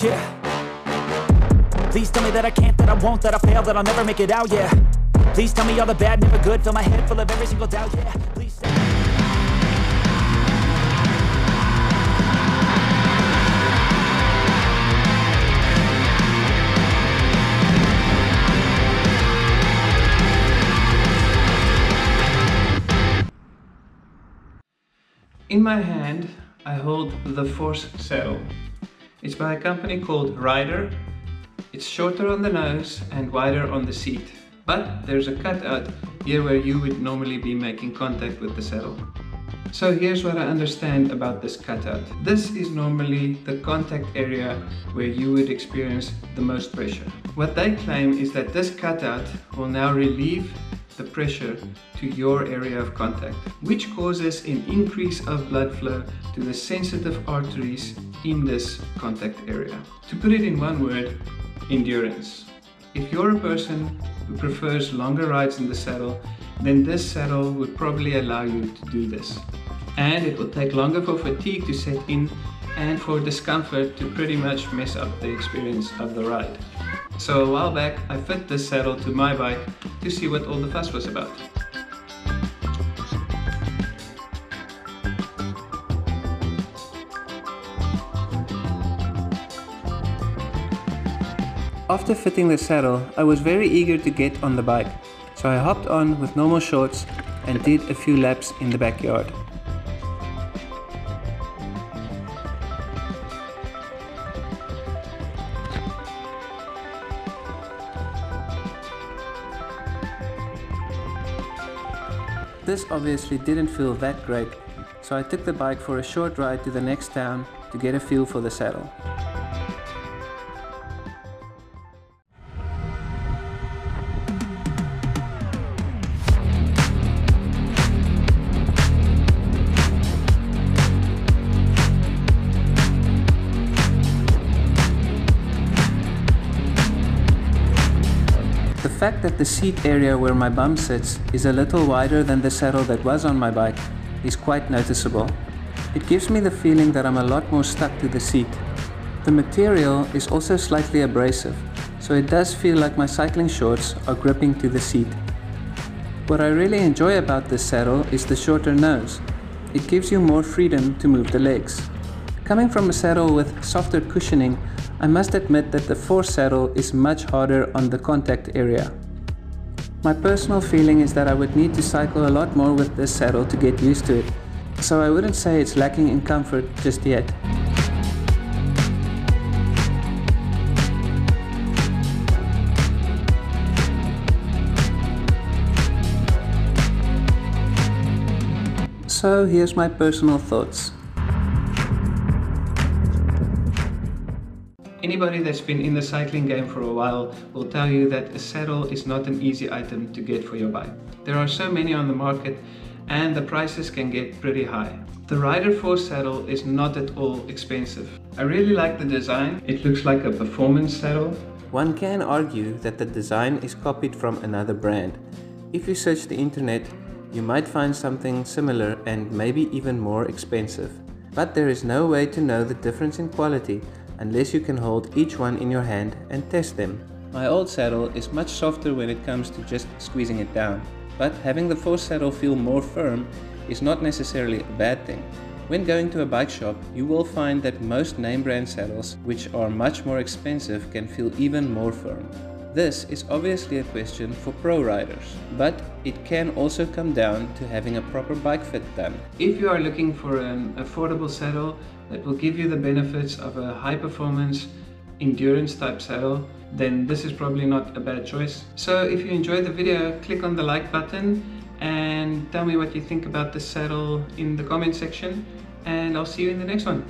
yeah. Please tell me that I can't, that I won't, that I fail, that I'll never make it out, yeah. Please tell me all the bad, never good, fill my head full of every single doubt, yeah. Please say In my hand, I hold the Force saddle. It's by a company called Ryder. It's shorter on the nose and wider on the seat, but there's a cutout here where you would normally be making contact with the saddle. So here's what I understand about this cutout. This is normally the contact area where you would experience the most pressure. What they claim is that this cutout will now relieve the pressure to your area of contact, which causes an increase of blood flow to the sensitive arteries in this contact area. To put it in one word, endurance. If you're a person who prefers longer rides in the saddle, then this saddle would probably allow you to do this. And it will take longer for fatigue to set in and for discomfort to pretty much mess up the experience of the ride. So a while back, I fit this saddle to my bike to see what all the fuss was about. After fitting the saddle, I was very eager to get on the bike, so I hopped on with normal shorts and did a few laps in the backyard. This obviously didn't feel that great, so I took the bike for a short ride to the next town to get a feel for the saddle. The fact that the seat area where my bum sits is a little wider than the saddle that was on my bike is quite noticeable. It gives me the feeling that I'm a lot more stuck to the seat. The material is also slightly abrasive, so it does feel like my cycling shorts are gripping to the seat. What I really enjoy about this saddle is the shorter nose. It gives you more freedom to move the legs. Coming from a saddle with softer cushioning, I must admit that the Force saddle is much harder on the contact area. My personal feeling is that I would need to cycle a lot more with this saddle to get used to it, so I wouldn't say it's lacking in comfort just yet. So here's my personal thoughts. Anybody that's been in the cycling game for a while will tell you that a saddle is not an easy item to get for your bike. There are so many on the market and the prices can get pretty high. The Ryder Force saddle is not at all expensive. I really like the design. It looks like a performance saddle. One can argue that the design is copied from another brand. If you search the internet, you might find something similar and maybe even more expensive. But there is no way to know the difference in quality unless you can hold each one in your hand and test them. My old saddle is much softer when it comes to just squeezing it down, but having the Force saddle feel more firm is not necessarily a bad thing. When going to a bike shop, you will find that most name brand saddles, which are much more expensive, can feel even more firm. This is obviously a question for pro riders, but it can also come down to having a proper bike fit done. If you are looking for an affordable saddle that will give you the benefits of a high performance endurance type saddle, then this is probably not a bad choice. So if you enjoyed the video, click on the like button and tell me what you think about this saddle in the comment section, and I'll see you in the next one.